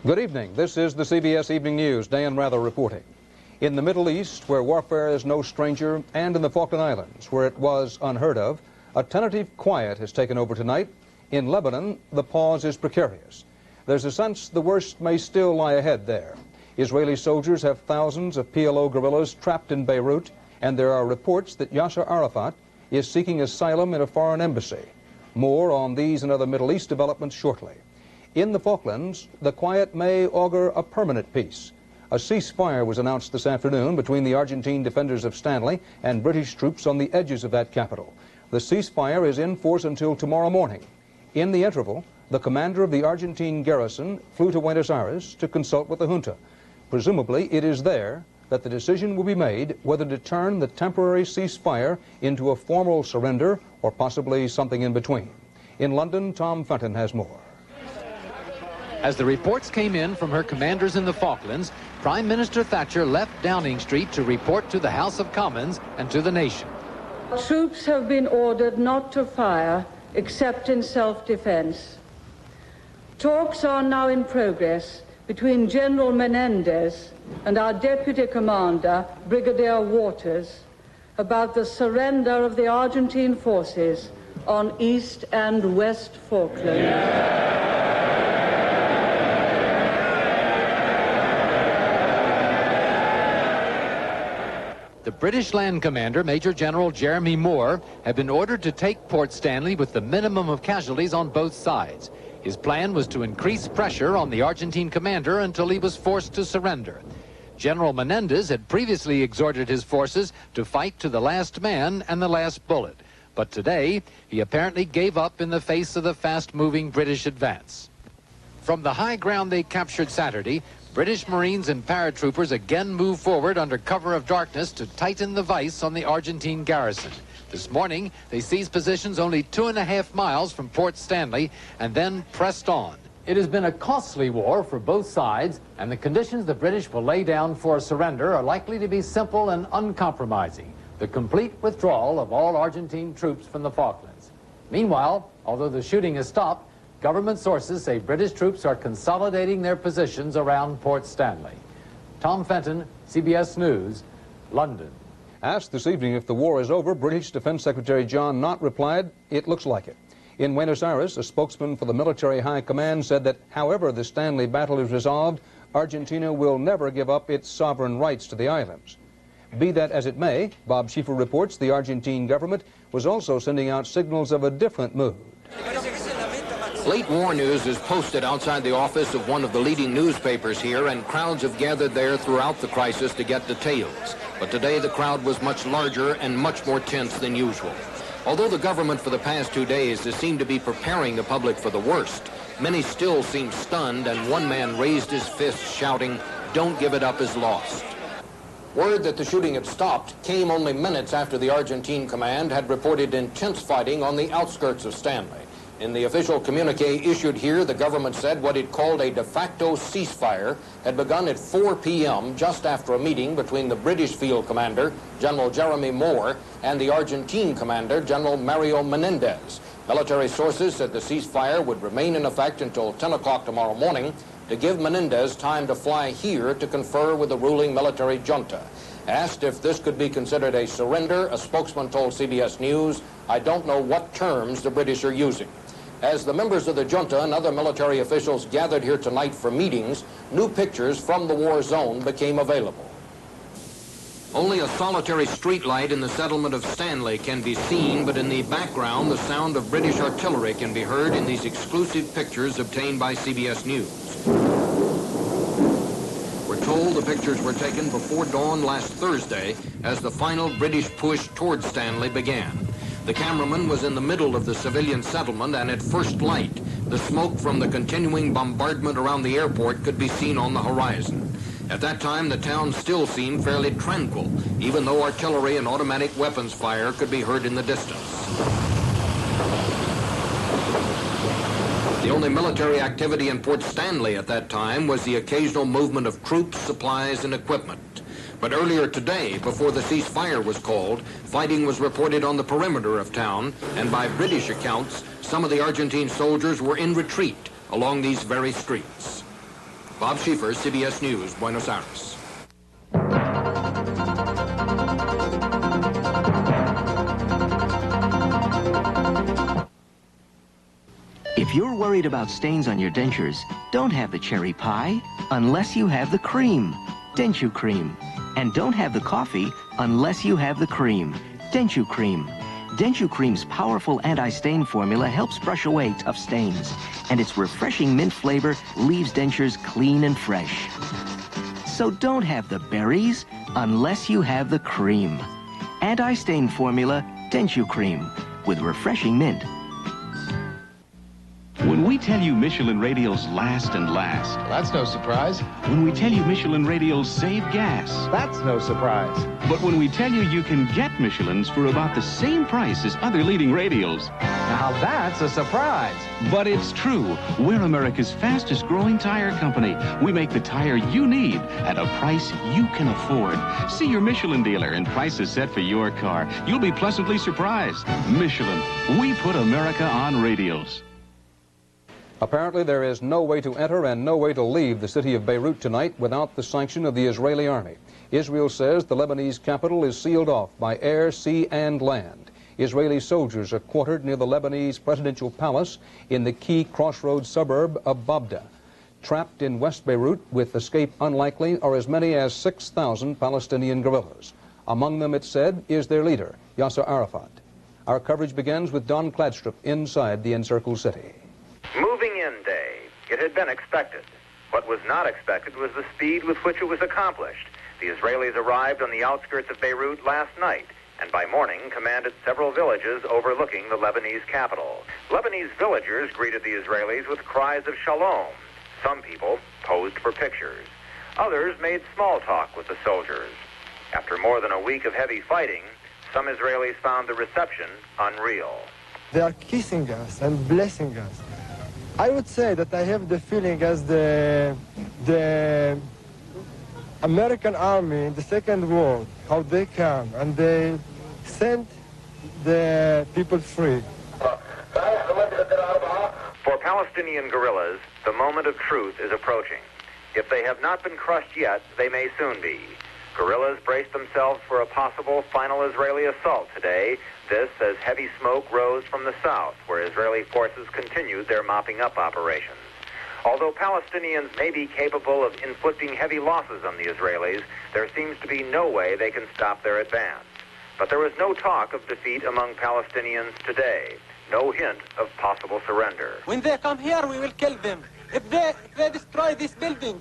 Good evening. This is the CBS Evening News. Dan Rather reporting. In the Middle East, where warfare is no stranger, and in the Falkland Islands, where it was unheard of, a tentative quiet has taken over tonight. In Lebanon, the pause is precarious. There's a sense the worst may still lie ahead there. Israeli soldiers have thousands of PLO guerrillas trapped in Beirut, and there are reports that Yasser Arafat is seeking asylum in a foreign embassy. More on these and other Middle East developments shortly. In the Falklands, the quiet may augur a permanent peace. A ceasefire was announced this afternoon between the Argentine defenders of Stanley and British troops on the edges of that capital. The ceasefire is in force until tomorrow morning. In the interval, the commander of the Argentine garrison flew to Buenos Aires to consult with the junta. Presumably, it is there that the decision will be made whether to turn the temporary ceasefire into a formal surrender or possibly something in between. In London, Tom Fenton has more. As the reports came in from her commanders in the Falklands, Prime Minister Thatcher left Downing Street to report to the House of Commons and to the nation. Troops have been ordered not to fire except in self-defense. Talks are now in progress between General Menendez and our Deputy Commander, Brigadier Waters, about the surrender of the Argentine forces on East and West Falklands. The British Land Commander, Major General Jeremy Moore, had been ordered to take Port Stanley with the minimum of casualties on both sides. His plan was to increase pressure on the Argentine commander until he was forced to surrender. General Menendez had previously exhorted his forces to fight to the last man and the last bullet. But today, he apparently gave up in the face of the fast-moving British advance. From the high ground they captured Saturday, British Marines and paratroopers again moved forward under cover of darkness to tighten the vice on the Argentine garrison. This morning, they seized positions only 2.5 miles from Port Stanley and then pressed on. It has been a costly war for both sides, and the conditions the British will lay down for a surrender are likely to be simple and uncompromising: the complete withdrawal of all Argentine troops from the Falklands. Meanwhile, although the shooting has stopped, government sources say British troops are consolidating their positions around Port Stanley. Tom Fenton, CBS News, London. Asked this evening if the war is over, British Defense Secretary John Nott replied, "It looks like it." In Buenos Aires, a spokesman for the military high command said that however the Stanley battle is resolved, Argentina will never give up its sovereign rights to the islands. Be that as it may, Bob Schieffer reports the Argentine government was also sending out signals of a different mood. Late war news is posted outside the office of one of the leading newspapers here, and crowds have gathered there throughout the crisis to get details. But today the crowd was much larger and much more tense than usual. Although the government for the past 2 days has seemed to be preparing the public for the worst, many still seem stunned, and one man raised his fist shouting, "Don't give it up as lost." Word that the shooting had stopped came only minutes after the Argentine command had reported intense fighting on the outskirts of Stanley. In the official communique issued here, the government said what it called a de facto ceasefire had begun at 4 p.m. just after a meeting between the British field commander, General Jeremy Moore, and the Argentine commander, General Mario Menendez. Military sources said the ceasefire would remain in effect until 10 o'clock tomorrow morning to give Menendez time to fly here to confer with the ruling military junta. Asked if this could be considered a surrender, a spokesman told CBS News, "I don't know what terms the British are using." As the members of the junta and other military officials gathered here tonight for meetings, new pictures from the war zone became available. Only a solitary streetlight in the settlement of Stanley can be seen, but in the background, the sound of British artillery can be heard in these exclusive pictures obtained by CBS News. We're told the pictures were taken before dawn last Thursday as the final British push towards Stanley began. The cameraman was in the middle of the civilian settlement, and at first light, the smoke from the continuing bombardment around the airport could be seen on the horizon. At that time, the town still seemed fairly tranquil, even though artillery and automatic weapons fire could be heard in the distance. The only military activity in Port Stanley at that time was the occasional movement of troops, supplies, and equipment. But earlier today, before the ceasefire was called, fighting was reported on the perimeter of town, and by British accounts, some of the Argentine soldiers were in retreat along these very streets. Bob Schieffer, CBS News, Buenos Aires. If you're worried about stains on your dentures, don't have the cherry pie unless you have the cream, Denture Cream. And don't have the coffee unless you have the cream, Denture Cream. Denture Cream's powerful anti-stain formula helps brush away tough stains, and its refreshing mint flavor leaves dentures clean and fresh. So don't have the berries unless you have the cream. Anti-stain formula, Denture Cream, with refreshing mint. When we tell you Michelin radials last and last. That's no surprise. When we tell you Michelin radials save gas. That's no surprise. But when we tell you you can get Michelins for about the same price as other leading radials. Now that's a surprise. But it's true. We're America's fastest growing tire company. We make the tire you need at a price you can afford. See your Michelin dealer and prices set for your car. You'll be pleasantly surprised. Michelin, we put America on radials. Apparently, there is no way to enter and no way to leave the city of Beirut tonight without the sanction of the Israeli army. Israel says the Lebanese capital is sealed off by air, sea, and land. Israeli soldiers are quartered near the Lebanese presidential palace in the key crossroads suburb of Babda. Trapped in West Beirut, with escape unlikely, are as many as 6,000 Palestinian guerrillas. Among them, it's said, is their leader, Yasser Arafat. Our coverage begins with Don Kladstrup inside the encircled city. Moving in day. It had been expected. What was not expected was the speed with which it was accomplished. The Israelis arrived on the outskirts of Beirut last night, and by morning commanded several villages overlooking the Lebanese capital. Lebanese villagers greeted the Israelis with cries of shalom. Some people posed for pictures. Others made small talk with the soldiers. After more than a week of heavy fighting, some Israelis found the reception unreal. They are kissing us and blessing us. I would say that I have the feeling as the American army in the Second World, how they come and they sent the people free. For Palestinian guerrillas, the moment of truth is approaching. If they have not been crushed yet, they may soon be. Guerrillas braced themselves for a possible final Israeli assault today. This as heavy smoke rose from the south, where Israeli forces continued their mopping-up operations. Although Palestinians may be capable of inflicting heavy losses on the Israelis, there seems to be no way they can stop their advance. But there is no talk of defeat among Palestinians today. No hint of possible surrender. When they come here, we will kill them. If they destroy these buildings,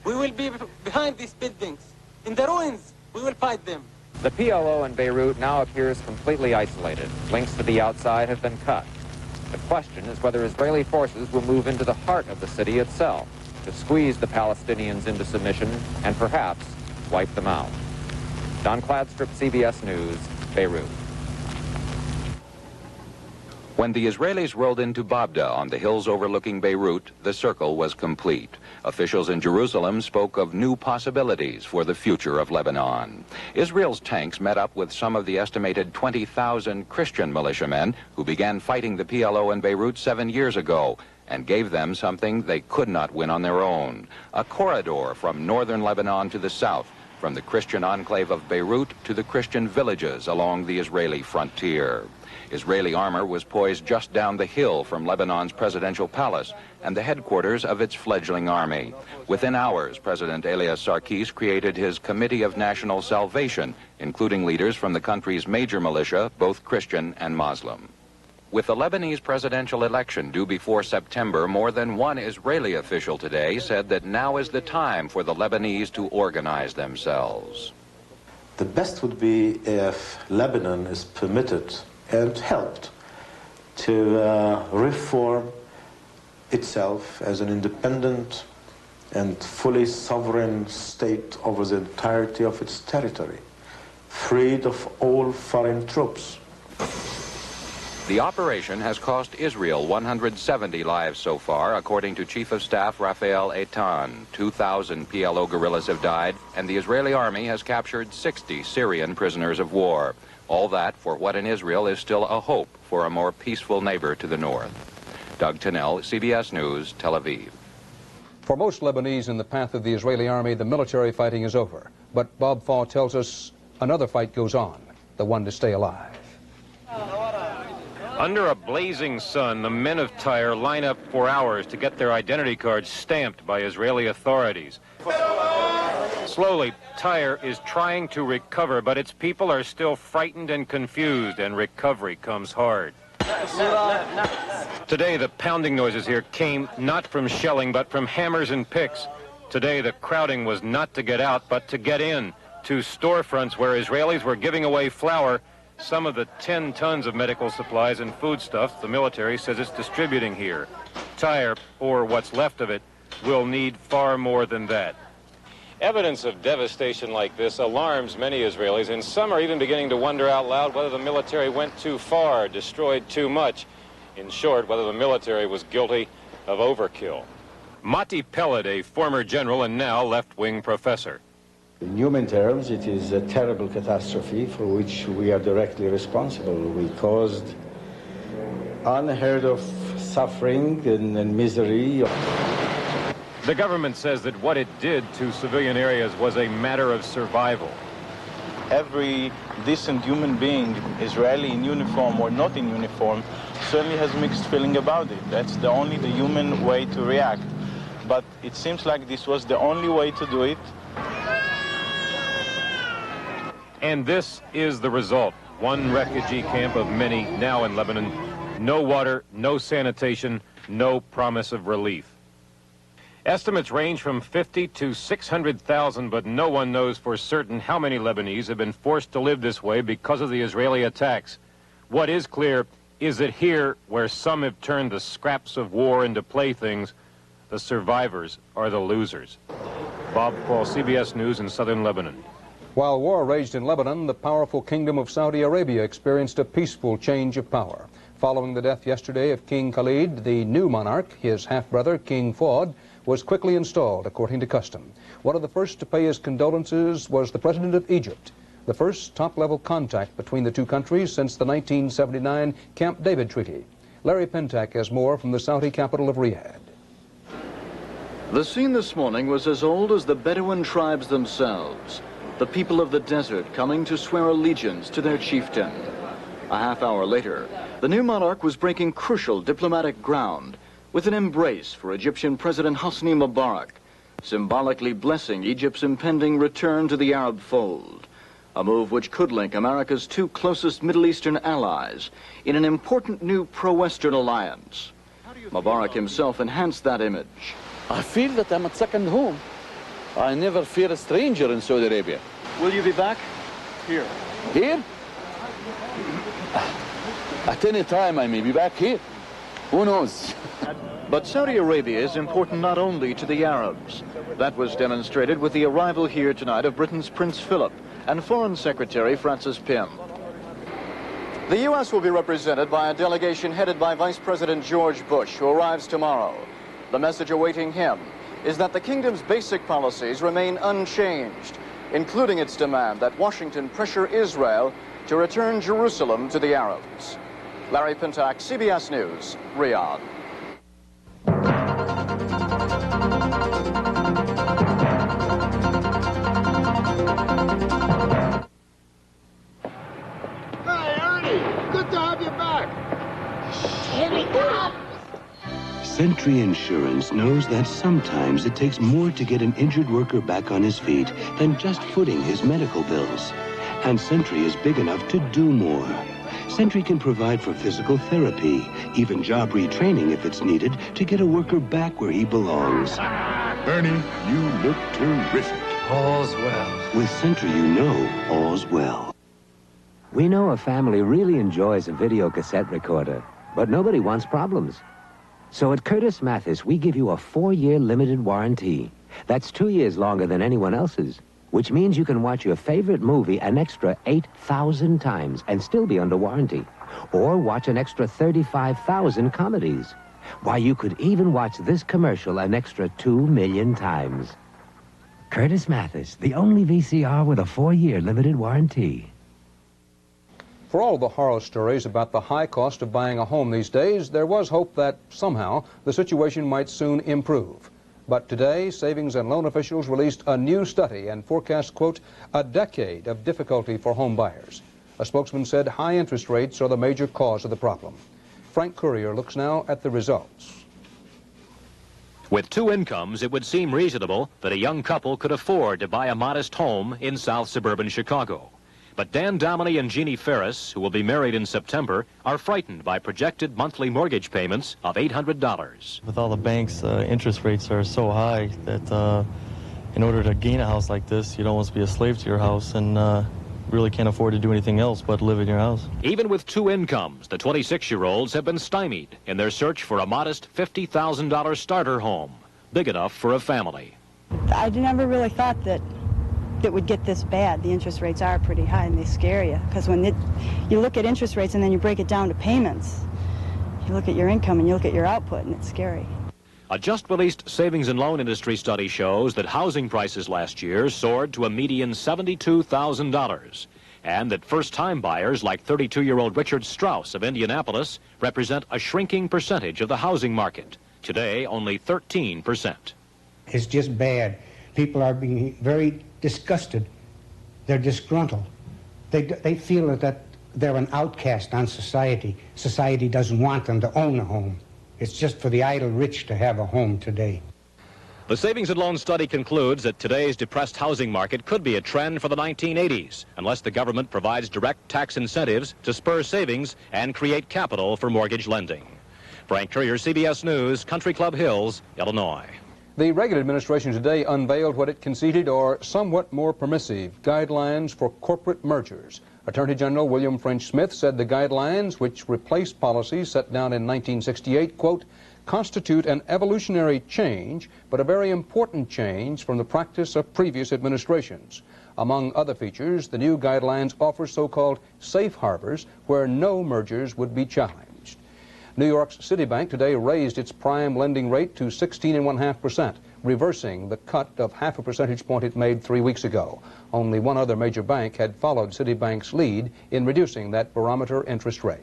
we will be behind these buildings. In the ruins, we will fight them. The PLO in Beirut now appears completely isolated. Links to the outside have been cut. The question is whether Israeli forces will move into the heart of the city itself to squeeze the Palestinians into submission and perhaps wipe them out. Don Kladstrup, CBS News, Beirut. When the Israelis rolled into Babda on the hills overlooking Beirut, the circle was complete. Officials in Jerusalem spoke of new possibilities for the future of Lebanon. Israel's tanks met up with some of the estimated 20,000 Christian militiamen who began fighting the PLO in Beirut 7 years ago and gave them something they could not win on their own: a corridor from northern Lebanon to the south, from the Christian enclave of Beirut to the Christian villages along the Israeli frontier. Israeli armor was poised just down the hill from Lebanon's presidential palace and the headquarters of its fledgling army. Within hours, President Elias Sarkis created his Committee of National Salvation, including leaders from the country's major militia, both Christian and Muslim. With the Lebanese presidential election due before September, more than one Israeli official today said that now is the time for the Lebanese to organize themselves. The best would be if Lebanon is permitted and helped to reform itself as an independent and fully sovereign state over the entirety of its territory, freed of all foreign troops. The operation has cost Israel 170 lives so far, according to Chief of Staff Rafael Eitan. 2,000 PLO guerrillas have died, and the Israeli army has captured 60 Syrian prisoners of war. All that for what in Israel is still a hope for a more peaceful neighbor to the north. Doug Tennell, CBS News, Tel Aviv. For most Lebanese in the path of the Israeli army, the military fighting is over. But Bob Faw tells us another fight goes on, the one to stay alive. Under a blazing sun, the men of Tyre line up for hours to get their identity cards stamped by Israeli authorities. Slowly, Tyre is trying to recover, but its people are still frightened and confused, and recovery comes hard. Today, the pounding noises here came not from shelling, but from hammers and picks. Today, the crowding was not to get out, but to get in to storefronts where Israelis were giving away flour, some of the 10 tons of medical supplies and foodstuffs the military says it's distributing here. Tyre, or what's left of it, will need far more than that. Evidence of devastation like this alarms many Israelis, and some are even beginning to wonder out loud whether the military went too far, destroyed too much. In short, whether the military was guilty of overkill. Mati Peled, a former general and now left-wing professor. In human terms, it is a terrible catastrophe for which we are directly responsible. We caused unheard of suffering and misery. The government says that what it did to civilian areas was a matter of survival. Every decent human being, Israeli in uniform or not in uniform, certainly has mixed feeling about it. That's the human way to react. But it seems like this was the only way to do it. And this is the result. One refugee camp of many now in Lebanon. No water, no sanitation, no promise of relief. Estimates range from 50 to 600,000, but no one knows for certain how many Lebanese have been forced to live this way because of the Israeli attacks. What is clear is that here, where some have turned the scraps of war into playthings, the survivors are the losers. Bob Paul, CBS News in southern Lebanon. While war raged in Lebanon, the powerful Kingdom of Saudi Arabia experienced a peaceful change of power. Following the death yesterday of King Khalid, the new monarch, his half-brother, King Fahd, was quickly installed according to custom. One of the first to pay his condolences was the President of Egypt, the first top-level contact between the two countries since the 1979 Camp David Treaty. Larry Pentak has more from the Saudi capital of Riyadh. The scene this morning was as old as the Bedouin tribes themselves, the people of the desert coming to swear allegiance to their chieftain. A half hour later, the new monarch was breaking crucial diplomatic ground with an embrace for Egyptian President Hosni Mubarak, symbolically blessing Egypt's impending return to the Arab fold, a move which could link America's two closest Middle Eastern allies in an important new pro-Western alliance. Mubarak himself enhanced that image. I feel that I'm at second home. I never fear a stranger in Saudi Arabia. Will you be back? Here. Here? At any time I may be back here. Who knows? But Saudi Arabia is important not only to the Arabs. That was demonstrated with the arrival here tonight of Britain's Prince Philip and Foreign Secretary Francis Pym. The U.S. will be represented by a delegation headed by Vice President George Bush, who arrives tomorrow. The message awaiting him is that the kingdom's basic policies remain unchanged, including its demand that Washington pressure Israel to return Jerusalem to the Arabs. Larry Pentak, CBS News, Riyadh. Hey, Ernie, good to have you back. Here we go. Sentry Insurance knows that sometimes it takes more to get an injured worker back on his feet than just footing his medical bills. And Sentry is big enough to do more. Sentry can provide for physical therapy, even job retraining if it's needed, to get a worker back where he belongs. Ernie, you look terrific. All's well. With Sentry, you know all's well. We know a family really enjoys a video cassette recorder, but nobody wants problems. So at Curtis Mathis, we give you a 4-year limited warranty. That's 2 years longer than anyone else's, which means you can watch your favorite movie an extra 8,000 times and still be under warranty. Or watch an extra 35,000 comedies. Why, you could even watch this commercial an extra 2 million times. Curtis Mathis, the only VCR with a 4-year limited warranty. For all the horror stories about the high cost of buying a home these days, there was hope that somehow the situation might soon improve. But today, savings and loan officials released a new study and forecast, quote, a decade of difficulty for home buyers. A spokesman said high interest rates are the major cause of the problem. Frank Courier looks now at the results. With two incomes, it would seem reasonable that a young couple could afford to buy a modest home in South suburban Chicago. But Dan Dominy and Jeannie Ferris, who will be married in September, are frightened by projected monthly mortgage payments of $800. With all the banks, interest rates are so high that in order to gain a house like this, you'd almost be a slave to your house and really can't afford to do anything else but live in your house. Even with two incomes, the 26-year-olds have been stymied in their search for a modest $50,000 starter home, big enough for a family. I never really thought that it would get this bad. The interest rates are pretty high and they scare you, because when you look at interest rates and then you break it down to payments, you look at your income and you look at your output and it's scary. A just-released savings and loan industry study shows that housing prices last year soared to a median $72,000, and that first-time buyers like 32-year-old Richard Strauss of Indianapolis represent a shrinking percentage of the housing market. Today, only 13%. It's just bad. People are being very disgusted. They're disgruntled. They feel that they're an outcast on society. Society doesn't want them to own a home. It's just for the idle rich to have a home today. The savings and loan study concludes that today's depressed housing market could be a trend for the 1980s, unless the government provides direct tax incentives to spur savings and create capital for mortgage lending. Frank Courier, CBS News, Country Club Hills, Illinois. The Reagan administration today unveiled what it conceded are somewhat more permissive guidelines for corporate mergers. Attorney General William French Smith said the guidelines, which replace policies set down in 1968, quote, constitute an evolutionary change, but a very important change from the practice of previous administrations. Among other features, the new guidelines offer so-called safe harbors where no mergers would be challenged. New York's Citibank today raised its prime lending rate to 16.5%, reversing the cut of half a percentage point it made 3 weeks ago. Only one other major bank had followed Citibank's lead in reducing that barometer interest rate.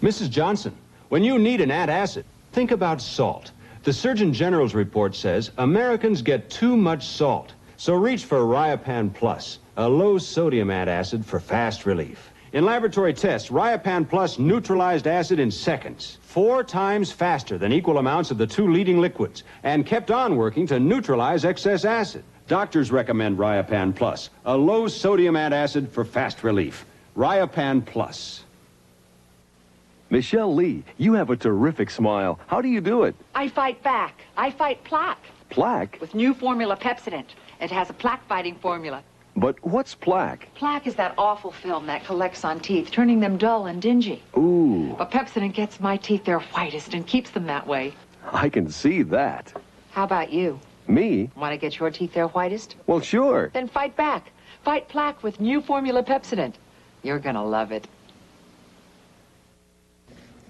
Mrs. Johnson, when you need an antacid, think about salt. The Surgeon General's report says Americans get too much salt. So reach for Riopan Plus, a low-sodium antacid for fast relief. In laboratory tests, Riopan Plus neutralized acid in seconds, 4 times faster than equal amounts of the two leading liquids, and kept on working to neutralize excess acid. Doctors recommend Riopan Plus, a low-sodium antacid for fast relief. Riopan Plus. Michelle Lee, you have a terrific smile. How do you do it? I fight back. I fight plaque. Plaque? With new formula Pepsodent. It has a plaque-fighting formula. But what's plaque? Plaque is that awful film that collects on teeth, turning them dull and dingy. Ooh. But Pepsodent gets my teeth their whitest and keeps them that way. I can see that. How about you? Me? Want to get your teeth their whitest? Well, sure. Then fight back. Fight plaque with new formula Pepsodent. You're gonna love it.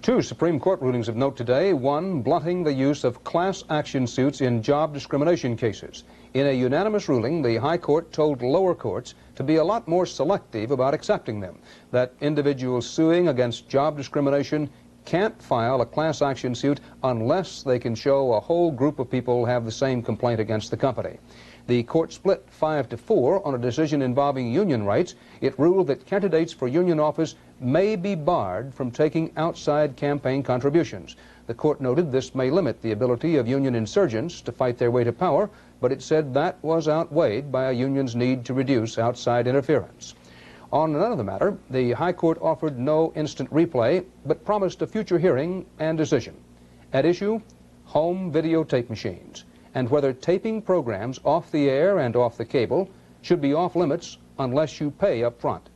2 Supreme Court rulings of note today. One, blunting the use of class action suits in job discrimination cases. In a unanimous ruling, the High Court told lower courts to be a lot more selective about accepting them, that individuals suing against job discrimination can't file a class action suit unless they can show a whole group of people have the same complaint against the company. The court split 5-4 on a decision involving union rights. It ruled that candidates for union office may be barred from taking outside campaign contributions. The court noted this may limit the ability of union insurgents to fight their way to power, but it said that was outweighed by a union's need to reduce outside interference. On another matter, the High Court offered no instant replay, but promised a future hearing and decision. At issue, home videotape machines, and whether taping programs off the air and off the cable should be off limits unless you pay up front.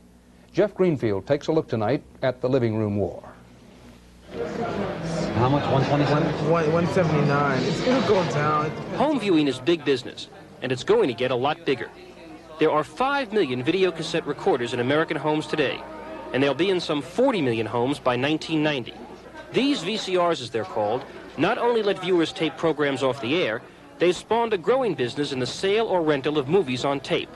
Jeff Greenfield takes a look tonight at the living room war. How much? 127? 179. It's going to go down. Home viewing is big business, and it's going to get a lot bigger. There are 5 million videocassette recorders in American homes today, and they'll be in some 40 million homes by 1990. These VCRs, as they're called, not only let viewers tape programs off the air, they've spawned a growing business in the sale or rental of movies on tape.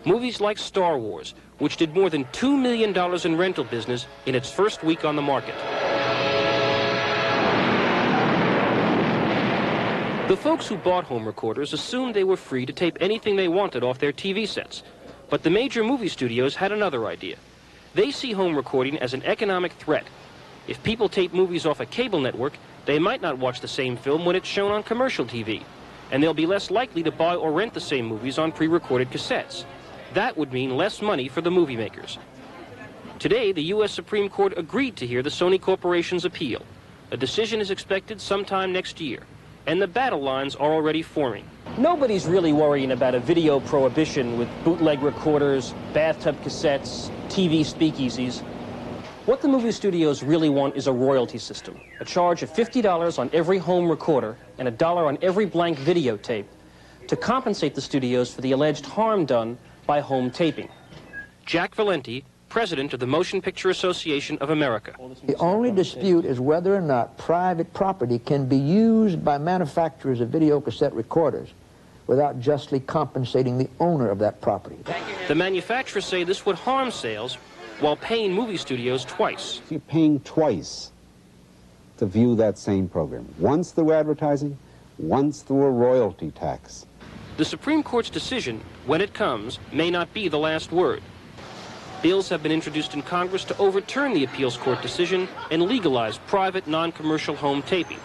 Movies like Star Wars, which did more than $2 million in rental business in its first week on the market. The folks who bought home recorders assumed they were free to tape anything they wanted off their TV sets. But the major movie studios had another idea. They see home recording as an economic threat. If people tape movies off a cable network, they might not watch the same film when it's shown on commercial TV, and they'll be less likely to buy or rent the same movies on pre-recorded cassettes. That would mean less money for the movie makers. Today, the U.S. Supreme Court agreed to hear the Sony Corporation's appeal. A decision is expected sometime next year, and the battle lines are already forming. Nobody's really worrying about a video prohibition with bootleg recorders, bathtub cassettes, TV speakeasies. What the movie studios really want is a royalty system, a charge of $50 on every home recorder and $1 on every blank videotape to compensate the studios for the alleged harm done by home taping. Jack Valenti, president of the Motion Picture Association of America. The only dispute is whether or not private property can be used by manufacturers of videocassette recorders without justly compensating the owner of that property. The manufacturers say this would harm sales while paying movie studios twice. You're paying twice to view that same program. Once through advertising, once through a royalty tax. The Supreme Court's decision, when it comes, may not be the last word. Bills have been introduced in Congress to overturn the appeals court decision and legalize private, non-commercial home taping.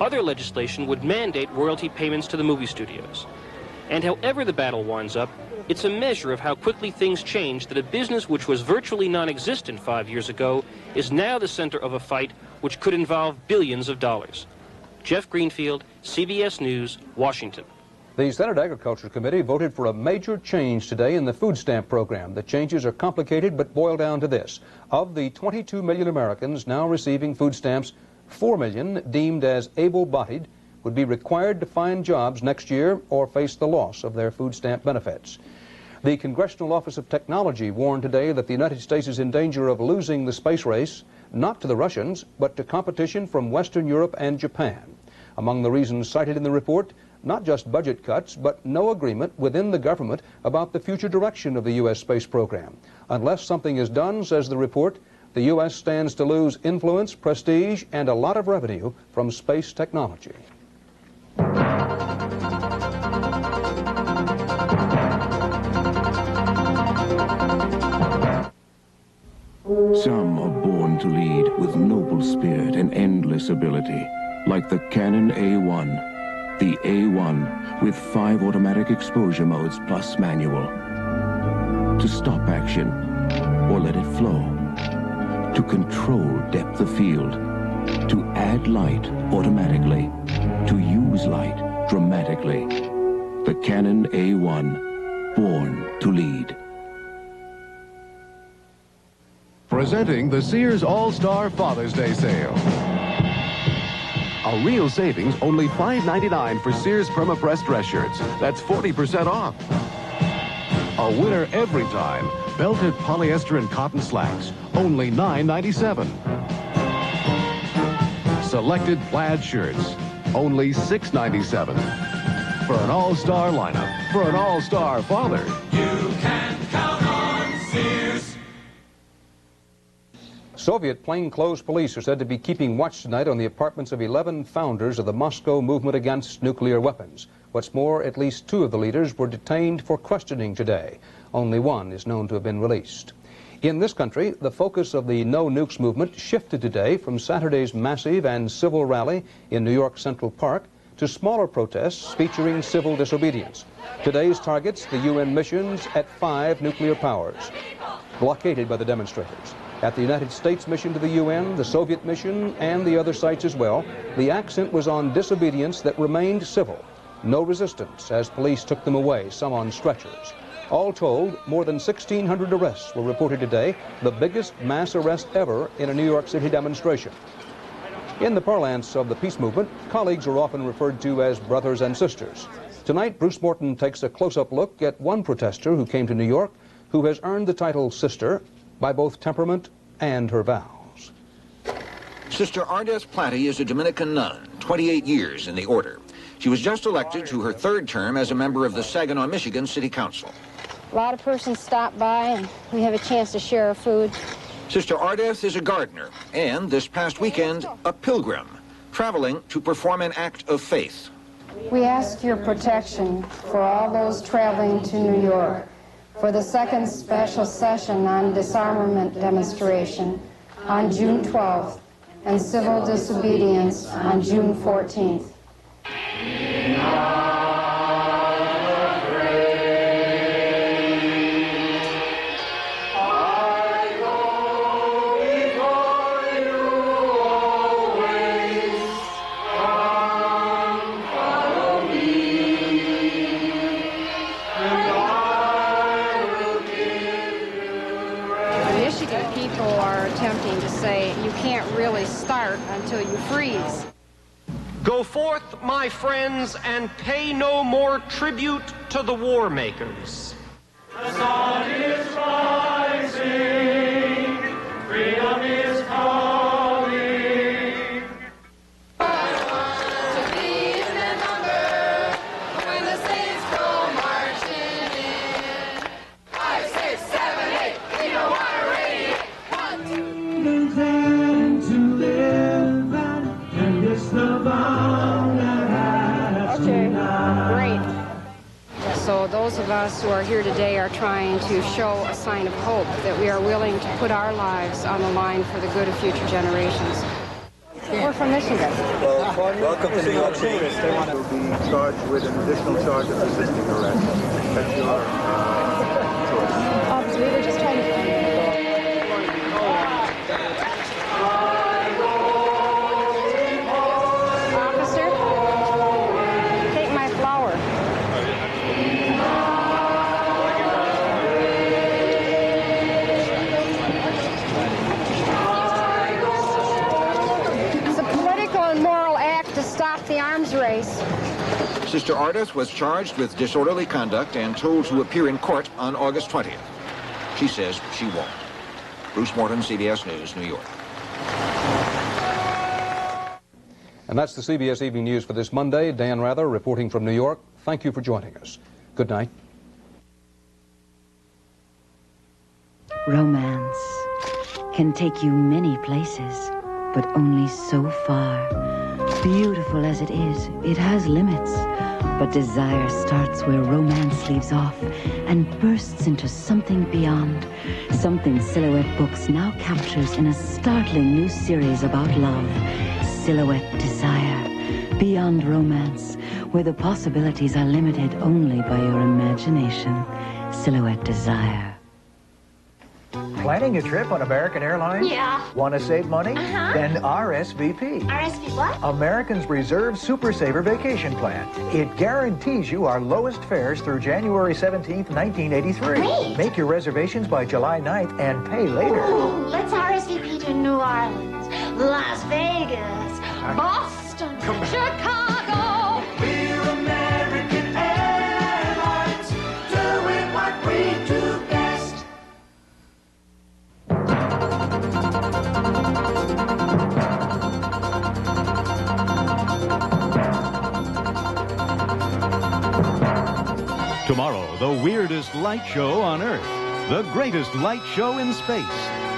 Other legislation would mandate royalty payments to the movie studios. And however the battle winds up, it's a measure of how quickly things change that a business which was virtually non-existent 5 years ago is now the center of a fight which could involve billions of dollars. Jeff Greenfield, CBS News, Washington. The Senate Agriculture Committee voted for a major change today in the food stamp program. The changes are complicated but boil down to this. Of the 22 million Americans now receiving food stamps, 4 million deemed as able-bodied would be required to find jobs next year or face the loss of their food stamp benefits. The Congressional Office of Technology warned today that the United States is in danger of losing the space race, not to the Russians, but to competition from Western Europe and Japan. Among the reasons cited in the report, not just budget cuts, but no agreement within the government about the future direction of the U.S. space program. Unless something is done, says the report, the U.S. stands to lose influence, prestige, and a lot of revenue from space technology. Some are born to lead with noble spirit and endless ability, like the Canon A1. The A1 with 5 automatic exposure modes plus manual. To stop action or let it flow. To control depth of field. To add light automatically. To use light dramatically. The Canon A1, born to lead. Presenting the Sears All-Star Father's Day Sale. A real savings, only $5.99 for Sears Perma-Press dress shirts. That's 40% off. A winner every time. Belted polyester and cotton slacks, only $9.97. Selected plaid shirts, only $6.97. For an all-star lineup, for an all-star father. You can count on Sears. Soviet plainclothes police are said to be keeping watch tonight on the apartments of 11 founders of the Moscow movement against nuclear weapons. What's more, at least 2 of the leaders were detained for questioning today. Only 1 is known to have been released. In this country, the focus of the No Nukes movement shifted today from Saturday's massive and civil rally in New York Central Park to smaller protests featuring civil disobedience. Today's targets the UN missions at 5 nuclear powers, blockaded by the demonstrators. At the United States mission to the UN, the Soviet mission, and the other sites as well, the accent was on disobedience that remained civil. No resistance as police took them away, some on stretchers. All told, more than 1,600 arrests were reported today, the biggest mass arrest ever in a New York City demonstration. In the parlance of the peace movement, colleagues are often referred to as brothers and sisters. Tonight, Bruce Morton takes a close-up look at one protester who came to New York who has earned the title sister by both temperament and her vows. Sister Ardeth Platte is a Dominican nun, 28 years in the order. She was just elected to her 3rd term as a member of the Saginaw, Michigan City Council. A lot of persons stop by, and we have a chance to share our food. Sister Ardeth is a gardener, and this past weekend, a pilgrim, traveling to perform an act of faith. We ask your protection for all those traveling to New York for the second special session on disarmament demonstration on June 12th and civil disobedience on June 14th. People are attempting to say you can't really start until you freeze. Go forth, my friends, and pay no more tribute to the war makers. The sun is rising, freedom is coming. To be in the number when the saints go marching in. 5, 6, 7, 8, we don't want to radiate. 1, 2. To live and this the bound that has Great. So those of us who are here today are trying to show a sign of hope that we are willing to put our lives on the line for the good of future generations. We're from Michigan. Welcome to New York City. They want to be charged with an additional charge of resisting arrest. That's your choice. We were just trying to find Officer, take my flower. It's a political and moral act to stop the arms race. Sister Ardeth was charged with disorderly conduct and told to appear in court on August 20th. She says she won't. Bruce Morton, CBS News, New York. And that's the CBS Evening News for this Monday. Dan Rather reporting from New York. Thank you for joining us. Good night. Romance can take you many places, but only so far. Beautiful as it is, it has limits. But desire starts where romance leaves off and bursts into something beyond. Something Silhouette Books now captures in a startling new series about love. Silhouette Desire. Beyond romance, where the possibilities are limited only by your imagination. Silhouette Desire. Planning a trip on American Airlines? Yeah. Want to save money? Uh-huh. Then RSVP. RSV what? American's Reserve Super Saver Vacation Plan. It guarantees you our lowest fares through January 17th, 1983. Great. Make your reservations by July 9th and pay later. Ooh, let's RSVP to New Orleans, Las Vegas, Boston, Chicago. We're American Airlines, doing what we do best. Tomorrow, the weirdest light show on Earth, the greatest light show in space,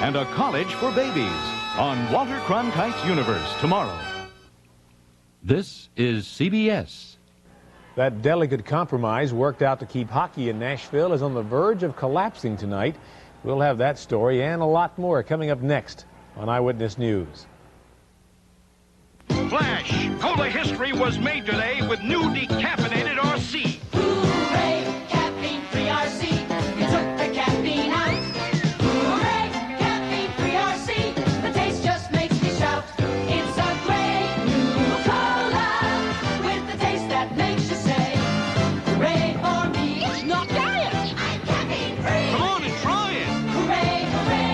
and a college for babies on Walter Cronkite's Universe tomorrow. This is CBS. That delicate compromise worked out to keep hockey in Nashville is on the verge of collapsing tonight. We'll have that story and a lot more coming up next on Eyewitness News. Flash! Cola history was made today with new decaffeinated RC.